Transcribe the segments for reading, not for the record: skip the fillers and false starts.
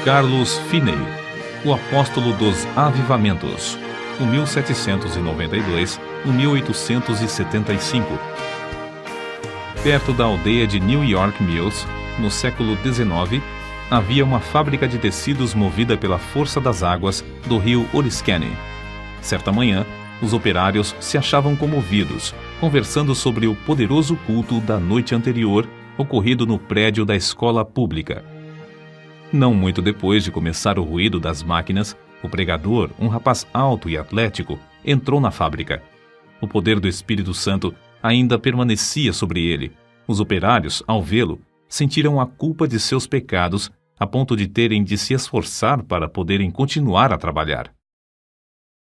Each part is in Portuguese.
Carlos Finney, o apóstolo dos avivamentos, de 1792 a 1875. Perto da aldeia de New York Mills, no século XIX, havia uma fábrica de tecidos movida pela força das águas do rio Oriskany. Certa manhã, os operários se achavam comovidos, conversando sobre o poderoso culto da noite anterior, ocorrido no prédio da escola pública. Não muito depois de começar o ruído das máquinas, o pregador, um rapaz alto e atlético, entrou na fábrica. O poder do Espírito Santo ainda permanecia sobre ele. Os operários, ao vê-lo, sentiram a culpa de seus pecados a ponto de terem de se esforçar para poderem continuar a trabalhar.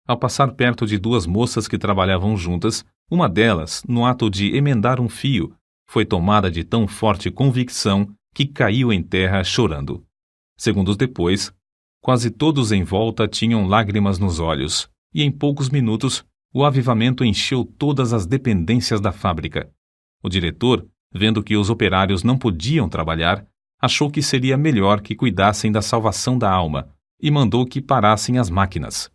Ao passar perto de duas moças que trabalhavam juntas, uma delas, no ato de emendar um fio, foi tomada de tão forte convicção que caiu em terra chorando. Segundos depois, quase todos em volta tinham lágrimas nos olhos, e em poucos minutos o avivamento encheu todas as dependências da fábrica. O diretor, vendo que os operários não podiam trabalhar, achou que seria melhor que cuidassem da salvação da alma e mandou que parassem as máquinas.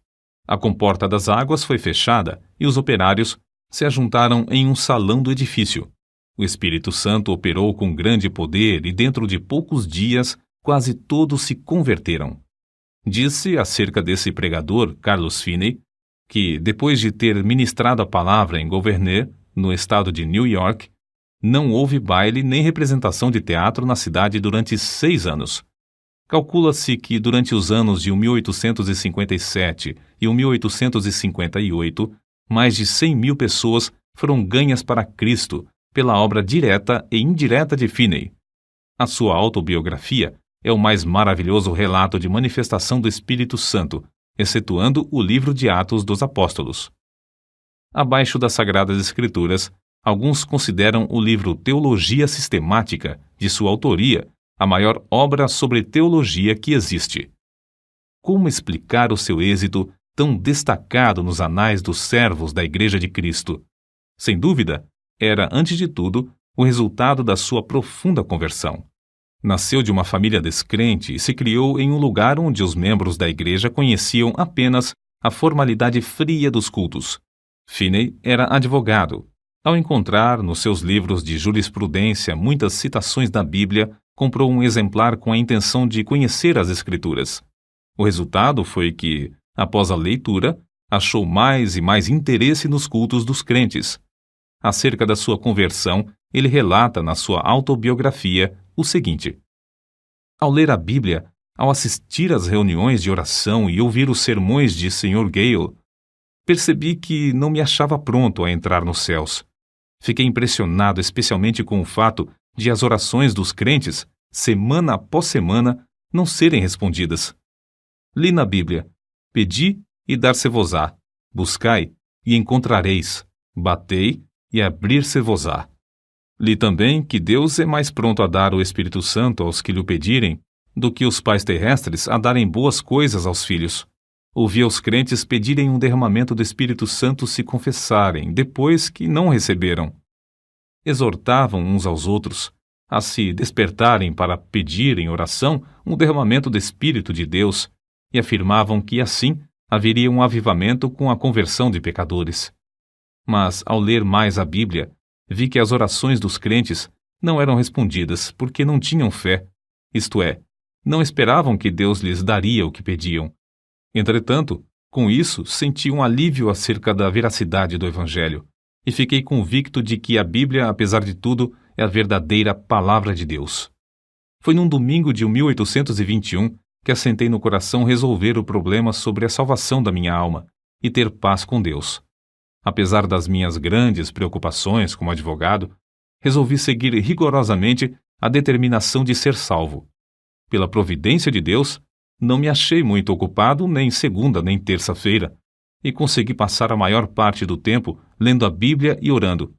A comporta das águas foi fechada e os operários se ajuntaram em um salão do edifício. O Espírito Santo operou com grande poder e dentro de poucos dias quase todos se converteram. Disse acerca desse pregador, Carlos Finney, que depois de ter ministrado a palavra em Gouverneur, no estado de New York, não houve baile nem representação de teatro na cidade durante 6 anos. Calcula-se que durante os anos de 1857 e 1858, mais de 100 mil pessoas foram ganhas para Cristo pela obra direta e indireta de Finney. A sua autobiografia é o mais maravilhoso relato de manifestação do Espírito Santo, excetuando o livro de Atos dos Apóstolos. Abaixo das Sagradas Escrituras, alguns consideram o livro Teologia Sistemática, de sua autoria, a maior obra sobre teologia que existe. Como explicar o seu êxito tão destacado nos anais dos servos da Igreja de Cristo? Sem dúvida, era, antes de tudo, o resultado da sua profunda conversão. Nasceu de uma família descrente e se criou em um lugar onde os membros da igreja conheciam apenas a formalidade fria dos cultos. Finney era advogado. Ao encontrar nos seus livros de jurisprudência muitas citações da Bíblia, comprou um exemplar com a intenção de conhecer as Escrituras. O resultado foi que, após a leitura, achou mais e mais interesse nos cultos dos crentes. Acerca da sua conversão, ele relata na sua autobiografia o seguinte: ao ler a Bíblia, ao assistir às reuniões de oração e ouvir os sermões de Sr. Gale, percebi que não me achava pronto a entrar nos céus. Fiquei impressionado especialmente com o fato de as orações dos crentes, semana após semana, não serem respondidas. Li na Bíblia: pedi e dar-se-vos-á, buscai e encontrareis, batei e abrir-se-vos-á. Li também que Deus é mais pronto a dar o Espírito Santo aos que lhe o pedirem do que os pais terrestres a darem boas coisas aos filhos. Ouvi os crentes pedirem um derramamento do Espírito Santo se confessarem, depois que não receberam. Exortavam uns aos outros a se despertarem para pedir em oração um derramamento do Espírito de Deus e afirmavam que assim haveria um avivamento com a conversão de pecadores. Mas, ao ler mais a Bíblia, vi que as orações dos crentes não eram respondidas porque não tinham fé, isto é, não esperavam que Deus lhes daria o que pediam. Entretanto, com isso, senti um alívio acerca da veracidade do Evangelho e fiquei convicto de que a Bíblia, apesar de tudo, é a verdadeira Palavra de Deus. Foi num domingo de 1821 que assentei no coração resolver o problema sobre a salvação da minha alma e ter paz com Deus. Apesar das minhas grandes preocupações como advogado, resolvi seguir rigorosamente a determinação de ser salvo. Pela providência de Deus, não me achei muito ocupado nem segunda nem terça-feira, e consegui passar a maior parte do tempo lendo a Bíblia e orando.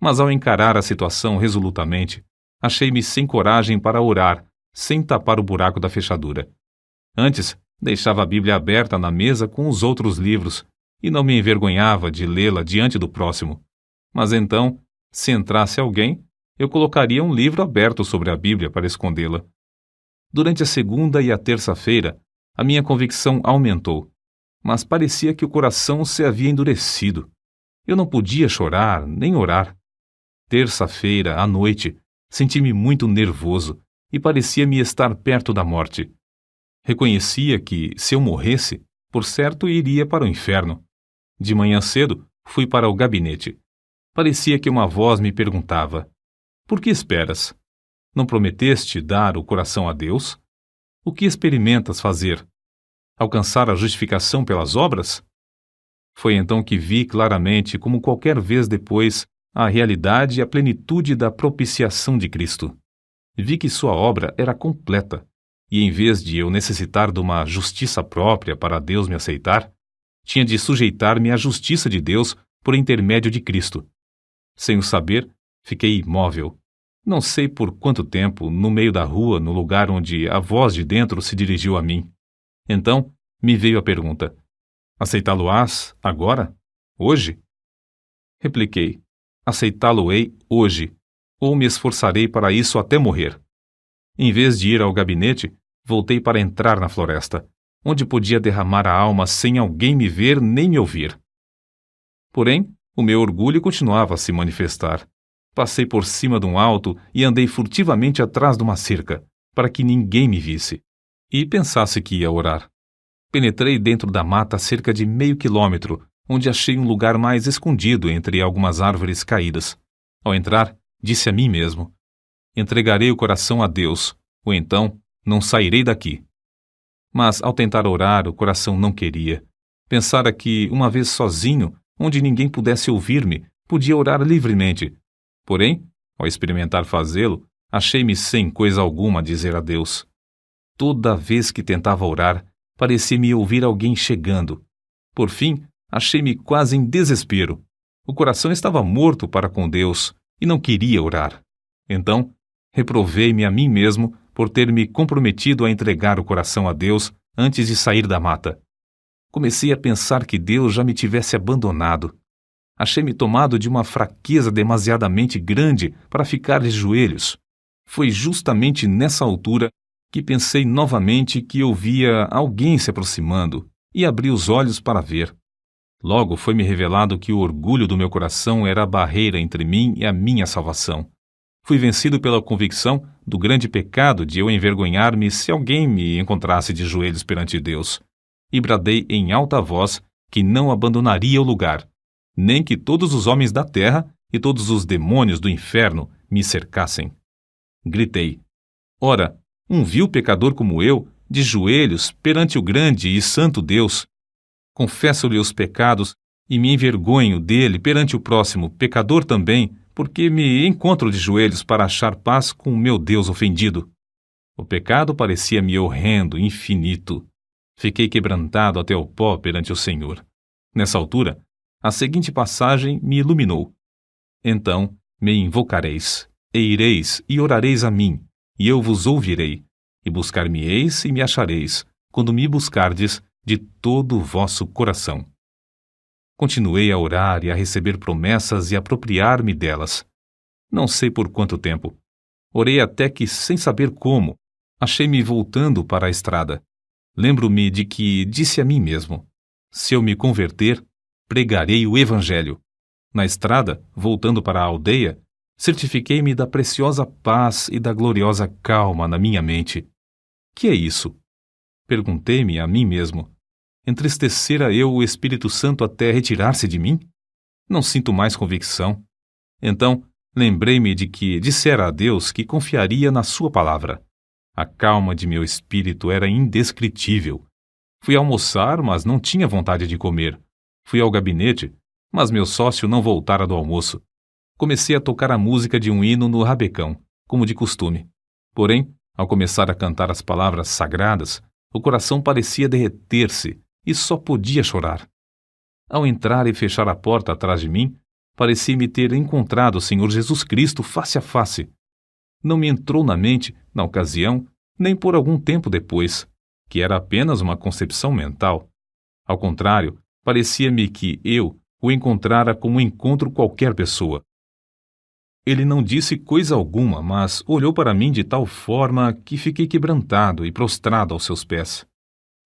Mas ao encarar a situação resolutamente, achei-me sem coragem para orar, sem tapar o buraco da fechadura. Antes, deixava a Bíblia aberta na mesa com os outros livros, e não me envergonhava de lê-la diante do próximo. Mas então, se entrasse alguém, eu colocaria um livro aberto sobre a Bíblia para escondê-la. Durante a segunda e a terça-feira, a minha convicção aumentou, mas parecia que o coração se havia endurecido. Eu não podia chorar nem orar. Terça-feira, à noite, senti-me muito nervoso e parecia-me estar perto da morte. Reconhecia que, se eu morresse, por certo iria para o inferno. De manhã cedo, fui para o gabinete. Parecia que uma voz me perguntava: por que esperas? Não prometeste dar o coração a Deus? O que experimentas fazer? Alcançar a justificação pelas obras? Foi então que vi claramente, como qualquer vez depois, a realidade e a plenitude da propiciação de Cristo. Vi que sua obra era completa, e em vez de eu necessitar de uma justiça própria para Deus me aceitar, tinha de sujeitar-me à justiça de Deus por intermédio de Cristo. Sem o saber, fiquei imóvel. Não sei por quanto tempo, no meio da rua, no lugar onde a voz de dentro se dirigiu a mim. Então, me veio a pergunta: aceitá-lo-ás agora? Hoje? Repliquei: aceitá-lo-ei hoje, ou me esforçarei para isso até morrer. Em vez de ir ao gabinete, voltei para entrar na floresta, onde podia derramar a alma sem alguém me ver nem me ouvir. Porém, o meu orgulho continuava a se manifestar. Passei por cima de um alto e andei furtivamente atrás de uma cerca, para que ninguém me visse e pensasse que ia orar. Penetrei dentro da mata cerca de meio quilômetro, onde achei um lugar mais escondido entre algumas árvores caídas. Ao entrar, disse a mim mesmo: entregarei o coração a Deus, ou então não sairei daqui. Mas, ao tentar orar, o coração não queria. Pensara que, uma vez sozinho, onde ninguém pudesse ouvir-me, podia orar livremente. Porém, ao experimentar fazê-lo, achei-me sem coisa alguma a dizer a Deus. Toda vez que tentava orar, parecia-me ouvir alguém chegando. Por fim, achei-me quase em desespero. O coração estava morto para com Deus e não queria orar. Então, reprovei-me a mim mesmo por ter me comprometido a entregar o coração a Deus antes de sair da mata. Comecei a pensar que Deus já me tivesse abandonado. Achei-me tomado de uma fraqueza demasiadamente grande para ficar de joelhos. Foi justamente nessa altura que pensei novamente que eu via alguém se aproximando e abri os olhos para ver. Logo foi-me revelado que o orgulho do meu coração era a barreira entre mim e a minha salvação. Fui vencido pela convicção do grande pecado de eu envergonhar-me se alguém me encontrasse de joelhos perante Deus, e bradei em alta voz que não abandonaria o lugar, nem que todos os homens da terra e todos os demônios do inferno me cercassem. Gritei: ora, um vil pecador como eu, de joelhos perante o grande e santo Deus, confesso-lhe os pecados e me envergonho dele perante o próximo, pecador também, porque me encontro de joelhos para achar paz com o meu Deus ofendido. O pecado parecia-me horrendo, infinito. Fiquei quebrantado até o pó perante o Senhor. Nessa altura, a seguinte passagem me iluminou: então me invocareis, e ireis e orareis a mim, e eu vos ouvirei, e buscar-me-eis e me achareis, quando me buscardes de todo o vosso coração. Continuei a orar e a receber promessas e apropriar-me delas. Não sei por quanto tempo. Orei até que, sem saber como, achei-me voltando para a estrada. Lembro-me de que disse a mim mesmo: se eu me converter, pregarei o Evangelho. Na estrada, voltando para a aldeia, certifiquei-me da preciosa paz e da gloriosa calma na minha mente. Que é isso? Perguntei-me a mim mesmo. Entristecera eu o Espírito Santo até retirar-se de mim? Não sinto mais convicção. Então, lembrei-me de que dissera a Deus que confiaria na sua palavra. A calma de meu espírito era indescritível. Fui almoçar, mas não tinha vontade de comer. Fui ao gabinete, mas meu sócio não voltara do almoço. Comecei a tocar a música de um hino no rabecão, como de costume. Porém, ao começar a cantar as palavras sagradas, o coração parecia derreter-se e só podia chorar. Ao entrar e fechar a porta atrás de mim, parecia-me ter encontrado o Senhor Jesus Cristo face a face. Não me entrou na mente, na ocasião, nem por algum tempo depois, que era apenas uma concepção mental. Ao contrário, parecia-me que eu o encontrara como encontro qualquer pessoa. Ele não disse coisa alguma, mas olhou para mim de tal forma que fiquei quebrantado e prostrado aos seus pés.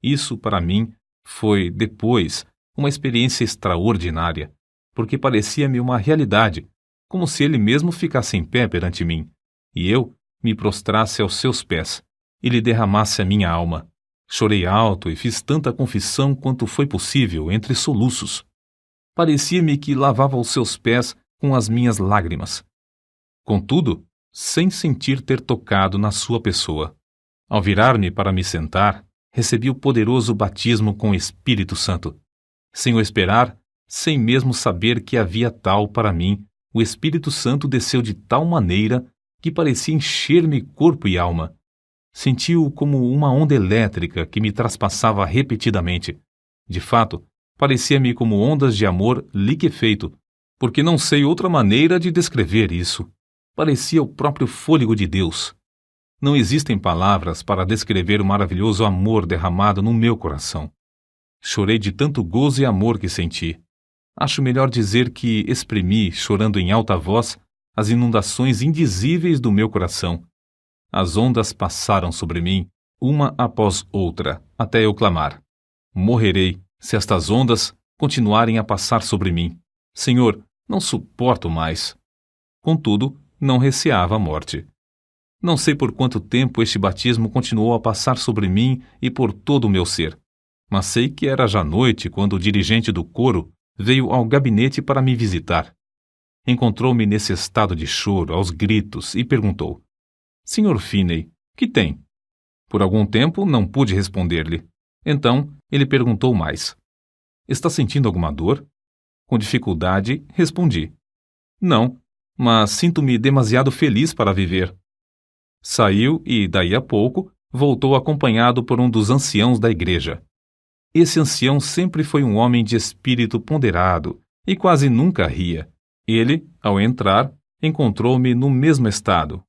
Isso, para mim, foi, depois, uma experiência extraordinária, porque parecia-me uma realidade, como se ele mesmo ficasse em pé perante mim, e eu me prostrasse aos seus pés, e lhe derramasse a minha alma. Chorei alto e fiz tanta confissão quanto foi possível entre soluços. Parecia-me que lavava os seus pés com as minhas lágrimas. Contudo, sem sentir ter tocado na sua pessoa. Ao virar-me para me sentar, recebi o poderoso batismo com o Espírito Santo. Sem o esperar, sem mesmo saber que havia tal para mim, o Espírito Santo desceu de tal maneira que parecia encher-me corpo e alma. Senti-o como uma onda elétrica que me traspassava repetidamente. De fato, parecia-me como ondas de amor liquefeito, porque não sei outra maneira de descrever isso. Parecia o próprio fôlego de Deus. Não existem palavras para descrever o maravilhoso amor derramado no meu coração. Chorei de tanto gozo e amor que senti. Acho melhor dizer que exprimi, chorando em alta voz, as inundações indizíveis do meu coração. As ondas passaram sobre mim, uma após outra, até eu clamar: morrerei se estas ondas continuarem a passar sobre mim. Senhor, não suporto mais. Contudo, não receava a morte. Não sei por quanto tempo este batismo continuou a passar sobre mim e por todo o meu ser, mas sei que era já noite quando o dirigente do coro veio ao gabinete para me visitar. Encontrou-me nesse estado de choro, aos gritos, e perguntou: Sr. Finney, que tem? Por algum tempo não pude responder-lhe. Então ele perguntou mais: Está sentindo alguma dor? Com dificuldade, respondi: Não, mas sinto-me demasiado feliz para viver. Saiu e, daí a pouco, voltou acompanhado por um dos anciãos da igreja. Esse ancião sempre foi um homem de espírito ponderado e quase nunca ria. Ele, ao entrar, encontrou-me no mesmo estado,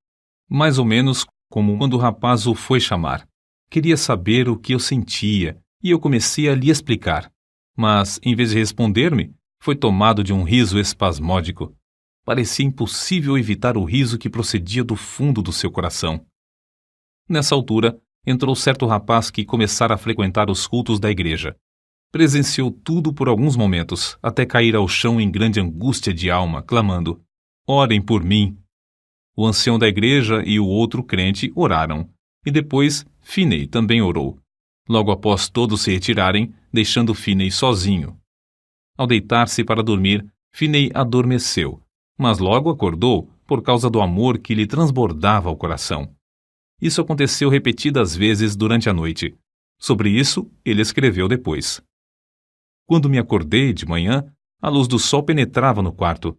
mais ou menos como quando o rapaz o foi chamar. Queria saber o que eu sentia e eu comecei a lhe explicar. Mas, em vez de responder-me, foi tomado de um riso espasmódico. Parecia impossível evitar o riso que procedia do fundo do seu coração. Nessa altura, entrou certo rapaz que começara a frequentar os cultos da igreja. Presenciou tudo por alguns momentos, até cair ao chão em grande angústia de alma, clamando: Orem por mim! O ancião da igreja e o outro crente oraram, e depois Finney também orou. Logo após todos se retirarem, deixando Finney sozinho. Ao deitar-se para dormir, Finney adormeceu, mas logo acordou por causa do amor que lhe transbordava o coração. Isso aconteceu repetidas vezes durante a noite. Sobre isso, ele escreveu depois: Quando me acordei de manhã, a luz do sol penetrava no quarto.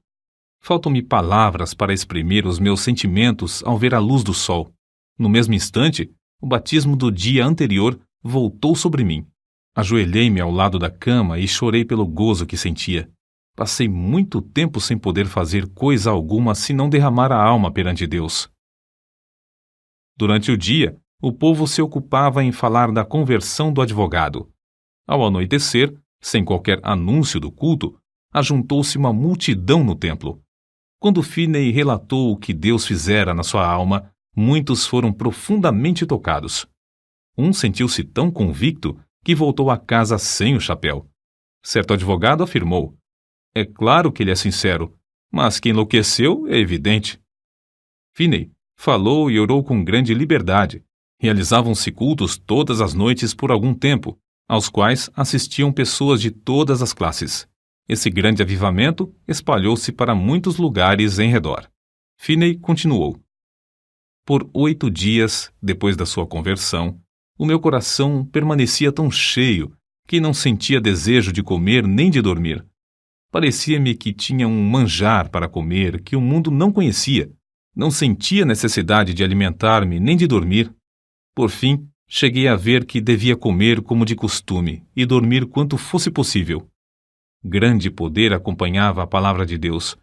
Faltam-me palavras para exprimir os meus sentimentos ao ver a luz do sol. No mesmo instante, o batismo do dia anterior voltou sobre mim. Ajoelhei-me ao lado da cama e chorei pelo gozo que sentia. Passei muito tempo sem poder fazer coisa alguma senão derramar a alma perante Deus. Durante o dia, o povo se ocupava em falar da conversão do advogado. Ao anoitecer, sem qualquer anúncio do culto, ajuntou-se uma multidão no templo. Quando Finney relatou o que Deus fizera na sua alma, muitos foram profundamente tocados. Um sentiu-se tão convicto que voltou a casa sem o chapéu. Certo advogado afirmou: É claro que ele é sincero, mas que enlouqueceu é evidente. Finney falou e orou com grande liberdade. Realizavam-se cultos todas as noites por algum tempo, aos quais assistiam pessoas de todas as classes. Esse grande avivamento espalhou-se para muitos lugares em redor. Finney continuou: Por 8 dias, depois da sua conversão, o meu coração permanecia tão cheio que não sentia desejo de comer nem de dormir. Parecia-me que tinha um manjar para comer que o mundo não conhecia. Não sentia necessidade de alimentar-me nem de dormir. Por fim, cheguei a ver que devia comer como de costume e dormir quanto fosse possível. Grande poder acompanhava a palavra de Deus.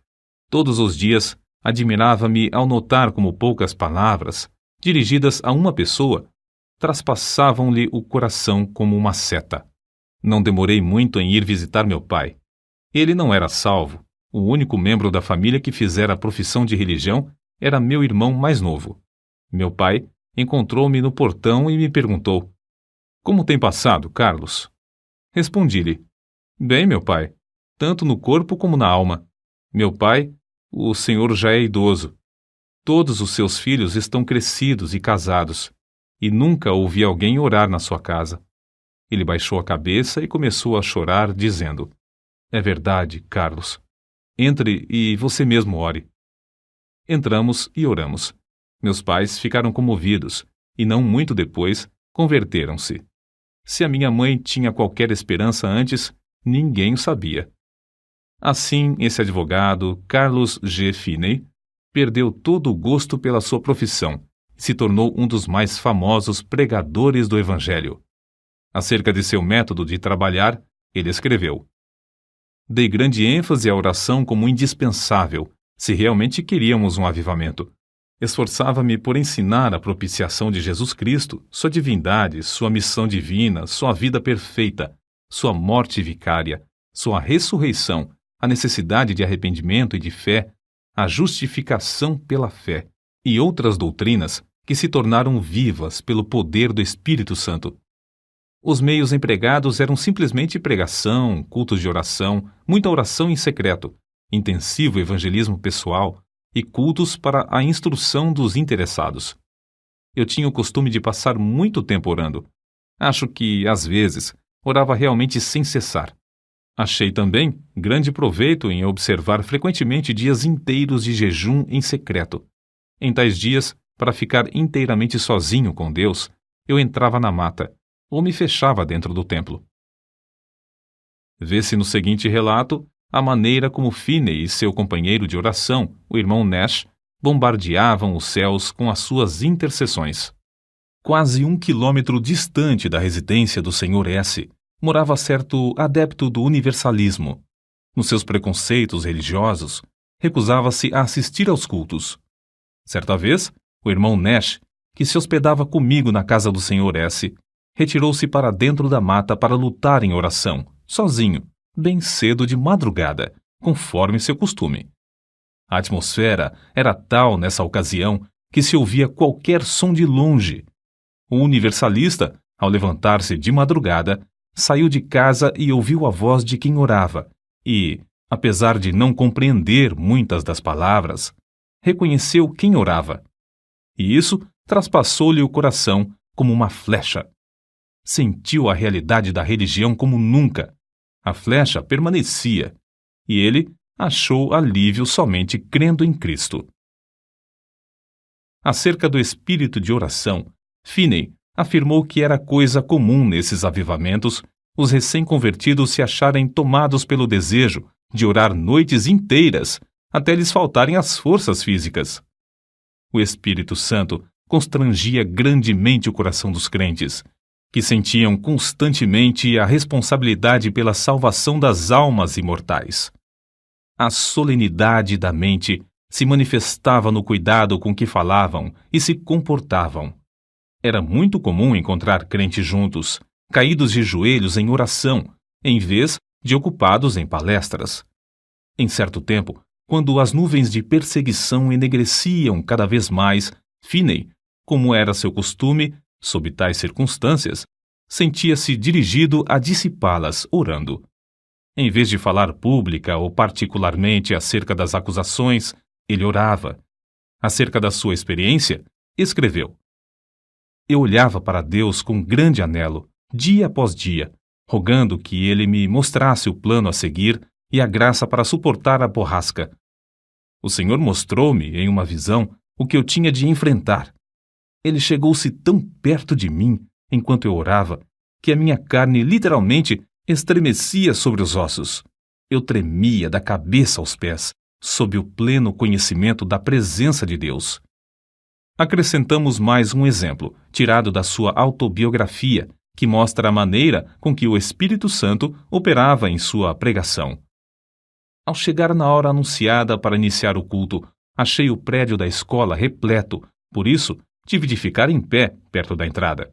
Todos os dias, admirava-me ao notar como poucas palavras, dirigidas a uma pessoa, traspassavam-lhe o coração como uma seta. Não demorei muito em ir visitar meu pai. Ele não era salvo, O único membro da família que fizera a profissão de religião era meu irmão mais novo. Meu pai encontrou-me no portão e me perguntou: "Como tem passado, Carlos?" Respondi-lhe: "Bem, meu pai, tanto no corpo como na alma. Meu pai, o senhor já é idoso. Todos os seus filhos estão crescidos e casados, e nunca ouvi alguém orar na sua casa." Ele baixou a cabeça e começou a chorar, dizendo: "É verdade, Carlos. Entre e você mesmo ore." Entramos e oramos. Meus pais ficaram comovidos e, não muito depois, converteram-se. Se a minha mãe tinha qualquer esperança antes, ninguém o sabia. Assim, esse advogado, Carlos G. Finney, perdeu todo o gosto pela sua profissão e se tornou um dos mais famosos pregadores do Evangelho. Acerca de seu método de trabalhar, ele escreveu: "Dei grande ênfase à oração como indispensável, se realmente queríamos um avivamento. Esforçava-me por ensinar a propiciação de Jesus Cristo, sua divindade, sua missão divina, sua vida perfeita, sua morte vicária, sua ressurreição, a necessidade de arrependimento e de fé, a justificação pela fé e outras doutrinas que se tornaram vivas pelo poder do Espírito Santo. Os meios empregados eram simplesmente pregação, cultos de oração, muita oração em secreto, intensivo evangelismo pessoal e cultos para a instrução dos interessados. Eu tinha o costume de passar muito tempo orando. Acho que, às vezes, orava realmente sem cessar. Achei também grande proveito em observar frequentemente dias inteiros de jejum em secreto. Em tais dias, para ficar inteiramente sozinho com Deus, eu entrava na mata ou me fechava dentro do templo. Vê-se no seguinte relato a maneira como Finney e seu companheiro de oração, o irmão Nash, bombardeavam os céus com as suas intercessões. Quase 1 quilômetro distante da residência do Sr. S., morava certo adepto do universalismo. Nos seus preconceitos religiosos, recusava-se a assistir aos cultos. Certa vez, o irmão Nash, que se hospedava comigo na casa do Sr. S., retirou-se para dentro da mata para lutar em oração, sozinho, bem cedo de madrugada, conforme seu costume. A atmosfera era tal nessa ocasião que se ouvia qualquer som de longe. O universalista, ao levantar-se de madrugada, saiu de casa e ouviu a voz de quem orava e, apesar de não compreender muitas das palavras, reconheceu quem orava. E isso traspassou-lhe o coração como uma flecha. Sentiu a realidade da religião como nunca. A flecha permanecia, e ele achou alívio somente crendo em Cristo. Acerca do espírito de oração, Finney afirmou que era coisa comum nesses avivamentos os recém-convertidos se acharem tomados pelo desejo de orar noites inteiras até lhes faltarem as forças físicas. O Espírito Santo constrangia grandemente o coração dos crentes, que sentiam constantemente a responsabilidade pela salvação das almas imortais. A solenidade da mente se manifestava no cuidado com que falavam e se comportavam. Era muito comum encontrar crentes juntos, caídos de joelhos em oração, em vez de ocupados em palestras. Em certo tempo, quando as nuvens de perseguição enegreciam cada vez mais, Finney, como era seu costume, sob tais circunstâncias, sentia-se dirigido a dissipá-las, orando. Em vez de falar pública ou particularmente acerca das acusações, ele orava. Acerca da sua experiência, escreveu: "Eu olhava para Deus com grande anelo, dia após dia, rogando que Ele me mostrasse o plano a seguir e a graça para suportar a borrasca. O Senhor mostrou-me, em uma visão, o que eu tinha de enfrentar. Ele chegou-se tão perto de mim, enquanto eu orava, que a minha carne literalmente estremecia sobre os ossos. Eu tremia da cabeça aos pés, sob o pleno conhecimento da presença de Deus." Acrescentamos mais um exemplo, tirado da sua autobiografia, que mostra a maneira com que o Espírito Santo operava em sua pregação. Ao chegar na hora anunciada para iniciar o culto, achei o prédio da escola repleto, por isso tive de ficar em pé perto da entrada.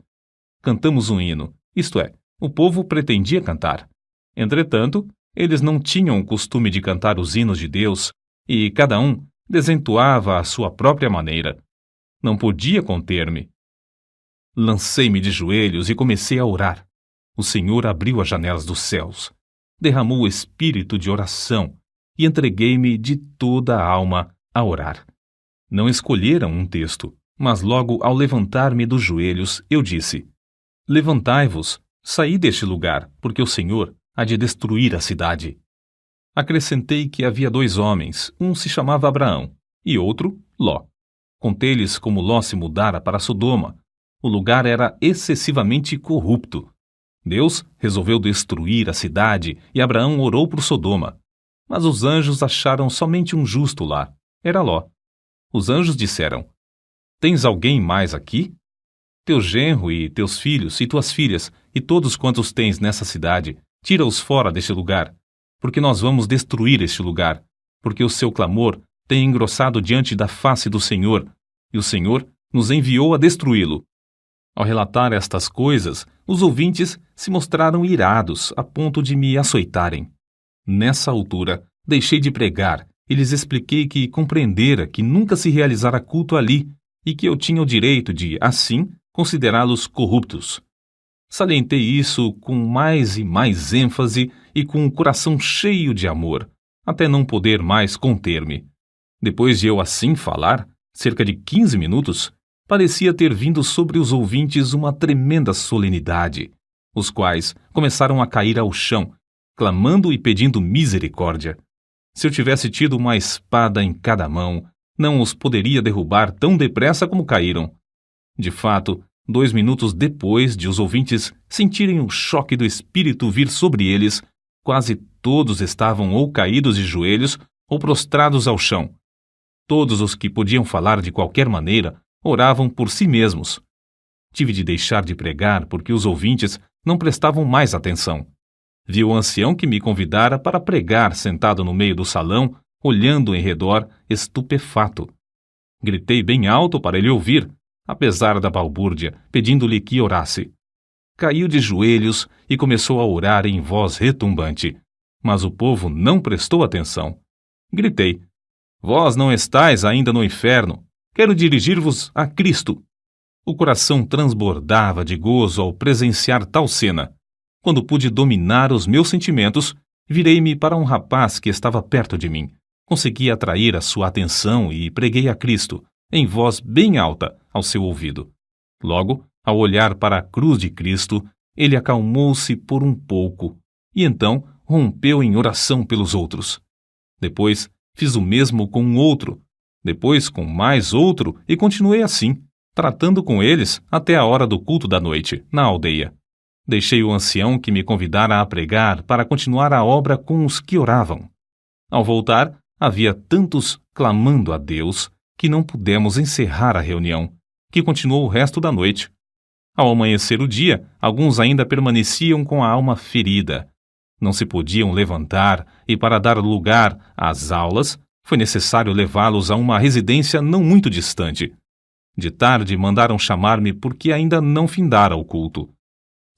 Cantamos um hino, isto é, o povo pretendia cantar. Entretanto, Eles não tinham o costume de cantar os hinos de Deus e cada um desentoava à sua própria maneira. Não podia conter-me. Lancei-me de joelhos e comecei a orar. O Senhor abriu as janelas dos céus, derramou o espírito de oração e entreguei-me de toda a alma a orar. Não escolheram um texto, mas logo ao levantar-me dos joelhos, eu disse: Levantai-vos, saí deste lugar, porque o Senhor há de destruir a cidade. Acrescentei que havia 2 homens, um se chamava Abraão e outro Ló. Contei-lhes como Ló se mudara para Sodoma. O lugar era excessivamente corrupto. Deus resolveu destruir a cidade e Abraão orou por Sodoma. Mas os anjos acharam somente um justo lá. Era Ló. Os anjos disseram: Tens alguém mais aqui? Teu genro e teus filhos e tuas filhas e todos quantos tens nessa cidade, tira-os fora deste lugar, porque nós vamos destruir este lugar, porque o seu clamor tem engrossado diante da face do Senhor, e o Senhor nos enviou a destruí-lo. Ao relatar estas coisas, os ouvintes se mostraram irados a ponto de me açoitarem. Nessa altura, deixei de pregar e lhes expliquei que compreendera que nunca se realizara culto ali e que eu tinha o direito de, assim, considerá-los corruptos. Salientei isso com mais e mais ênfase e com o coração cheio de amor, até não poder mais conter-me. Depois de eu assim falar, cerca de 15 minutos, parecia ter vindo sobre os ouvintes uma tremenda solenidade, os quais começaram a cair ao chão, clamando e pedindo misericórdia. Se eu tivesse tido uma espada em cada mão, não os poderia derrubar tão depressa como caíram. De fato, 2 minutos depois de os ouvintes sentirem o choque do espírito vir sobre eles, quase todos estavam ou caídos de joelhos ou prostrados ao chão. Todos os que podiam falar de qualquer maneira oravam por si mesmos. Tive de deixar de pregar porque os ouvintes não prestavam mais atenção. Vi o ancião que me convidara para pregar sentado no meio do salão, olhando em redor, estupefato. Gritei bem alto para ele ouvir, apesar da balbúrdia, pedindo-lhe que orasse. Caiu de joelhos e começou a orar em voz retumbante, mas o povo não prestou atenção. Gritei: Vós não estáis ainda no inferno, quero dirigir-vos a Cristo. O coração transbordava de gozo ao presenciar tal cena. Quando pude dominar os meus sentimentos, virei-me para um rapaz que estava perto de mim. Consegui atrair a sua atenção e preguei a Cristo, em voz bem alta, ao seu ouvido. Logo, ao olhar para a cruz de Cristo, ele acalmou-se por um pouco e então rompeu em oração pelos outros. Depois, fiz o mesmo com um outro, depois com mais outro e continuei assim, tratando com eles até a hora do culto da noite, na aldeia. Deixei o ancião que me convidara a pregar para continuar a obra com os que oravam. Ao voltar, havia tantos clamando a Deus que não pudemos encerrar a reunião, que continuou o resto da noite. Ao amanhecer o dia, alguns ainda permaneciam com a alma ferida. Não se podiam levantar e, para dar lugar às aulas, foi necessário levá-los a uma residência não muito distante. De tarde mandaram chamar-me porque ainda não findara o culto.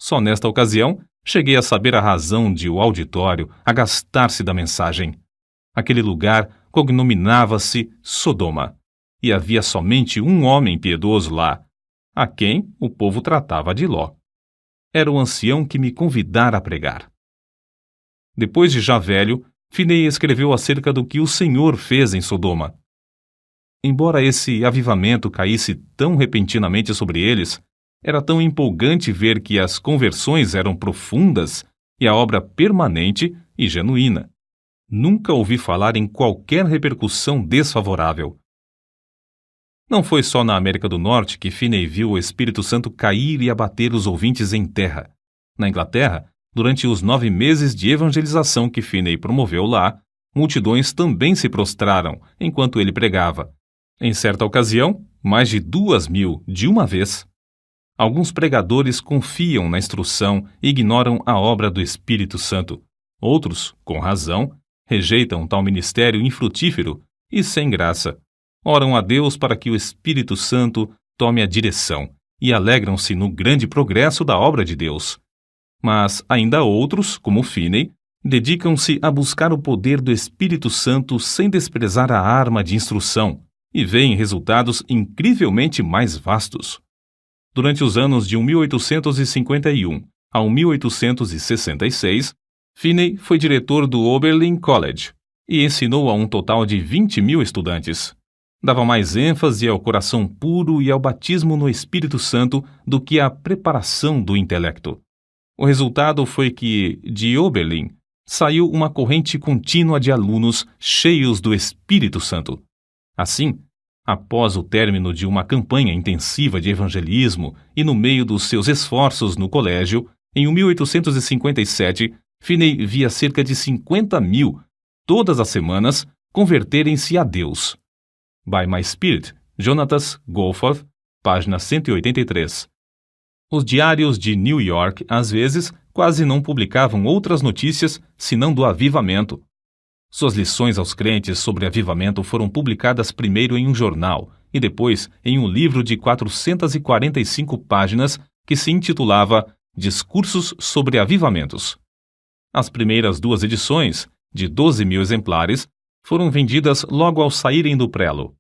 Só nesta ocasião, cheguei a saber a razão de o auditório agastar-se da mensagem. Aquele lugar cognominava-se Sodoma, e havia somente um homem piedoso lá, a quem o povo tratava de Ló. Era o ancião que me convidara a pregar. Depois de já velho, Finney escreveu acerca do que o Senhor fez em Sodoma. Embora esse avivamento caísse tão repentinamente sobre eles, era tão empolgante ver que as conversões eram profundas e a obra permanente e genuína. Nunca ouvi falar em qualquer repercussão desfavorável. Não foi só na América do Norte que Finney viu o Espírito Santo cair e abater os ouvintes em terra. Na Inglaterra, durante os 9 meses de evangelização que Finney promoveu lá, multidões também se prostraram enquanto ele pregava. Em certa ocasião, mais de 2.000 de uma vez. Alguns pregadores confiam na instrução e ignoram a obra do Espírito Santo. Outros, com razão, rejeitam tal ministério infrutífero e sem graça. Oram a Deus para que o Espírito Santo tome a direção e alegram-se no grande progresso da obra de Deus. Mas ainda outros, como Finney, Dedicam-se a buscar o poder do Espírito Santo sem desprezar a arma de instrução e veem resultados incrivelmente mais vastos. Durante os anos de 1851 a 1866, Finney foi diretor do Oberlin College e ensinou a um total de 20.000 estudantes. Dava mais ênfase ao coração puro e ao batismo no Espírito Santo do que à preparação do intelecto. O resultado foi que, de Oberlin, saiu uma corrente contínua de alunos cheios do Espírito Santo. Assim, após o término de uma campanha intensiva de evangelismo e no meio dos seus esforços no colégio, em 1857, Finney via cerca de 50.000, todas as semanas, converterem-se a Deus. By My Spirit, Jonathan Goforth, página 183. Os diários de New York, às vezes, quase não publicavam outras notícias senão do avivamento. Suas lições aos crentes sobre avivamento foram publicadas primeiro em um jornal e depois em um livro de 445 páginas que se intitulava Discursos sobre Avivamentos. As primeiras 2 edições, de 12.000 exemplares, foram vendidas logo ao saírem do prelo.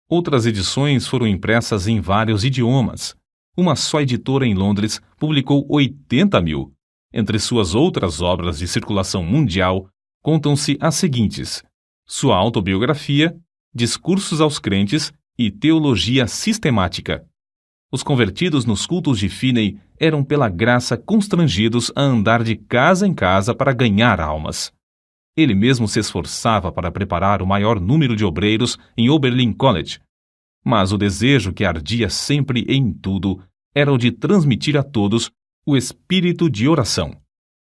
Outras edições foram impressas em vários idiomas. Uma só editora em Londres publicou 80.000. Entre suas outras obras de circulação mundial, contam-se as seguintes: sua autobiografia, Discursos aos Crentes e Teologia Sistemática. Os convertidos nos cultos de Finney eram pela graça constrangidos a andar de casa em casa para ganhar almas. Ele mesmo se esforçava para preparar o maior número de obreiros em Oberlin College, mas o desejo que ardia sempre em tudo era o de transmitir a todos o espírito de oração.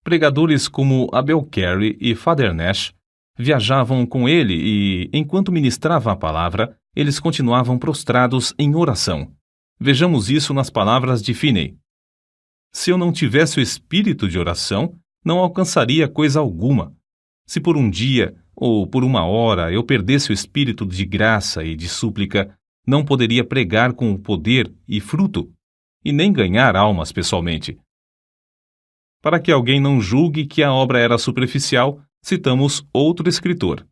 Pregadores como Abel Carey e Father Nash viajavam com ele e, enquanto ministrava a palavra, eles continuavam prostrados em oração. Vejamos isso nas palavras de Finney. Se eu não tivesse o espírito de oração, não alcançaria coisa alguma. Se por um dia ou por uma hora eu perdesse o espírito de graça e de súplica, não poderia pregar com o poder e fruto, e nem ganhar almas pessoalmente. Para que alguém não julgue que a obra era superficial, citamos outro escritor.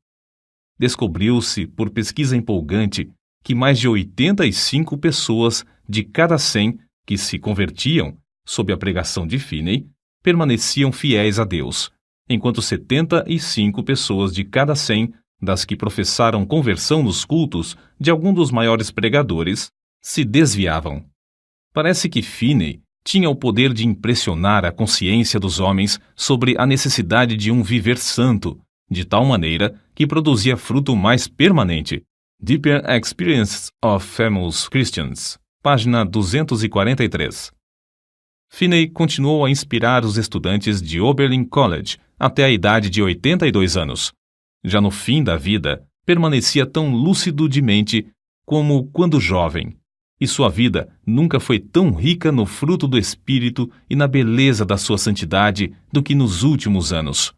Descobriu-se, por pesquisa empolgante, que mais de 85 pessoas de cada 100 que se convertiam sob a pregação de Finney permaneciam fiéis a Deus, enquanto 75 pessoas de cada 100 das que professaram conversão nos cultos de algum dos maiores pregadores se desviavam. Parece que Finney tinha o poder de impressionar a consciência dos homens sobre a necessidade de um viver santo, de tal maneira que produzia fruto mais permanente. Deeper Experience of Famous Christians, página 243. Finney continuou a inspirar os estudantes de Oberlin College até a idade de 82 anos. Já no fim da vida, permanecia tão lúcido de mente como quando jovem, e sua vida nunca foi tão rica no fruto do Espírito e na beleza da sua santidade do que nos últimos anos.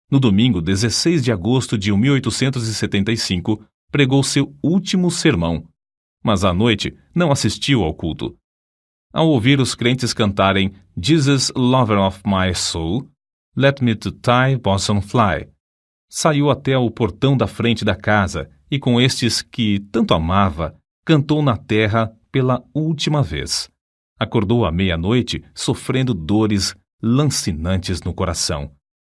No domingo 16 de agosto de 1875, pregou seu último sermão, mas à noite não assistiu ao culto. Ao ouvir os crentes cantarem Jesus, Lover of My Soul, Let Me to Thy Bosom Fly, saiu até o portão da frente da casa e com estes que tanto amava, cantou na terra pela última vez. Acordou à meia-noite sofrendo dores lancinantes no coração.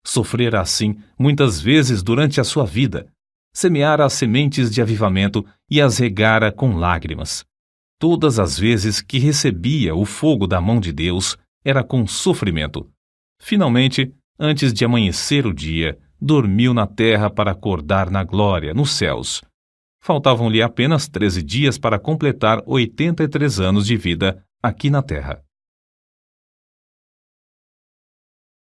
Sofrera assim muitas vezes durante a sua vida. Semeara as sementes de avivamento e as regara com lágrimas. Todas as vezes que recebia o fogo da mão de Deus, era com sofrimento. Finalmente, antes de amanhecer o dia, dormiu na terra para acordar na glória, nos céus. Faltavam-lhe apenas 13 dias para completar 83 anos de vida aqui na terra.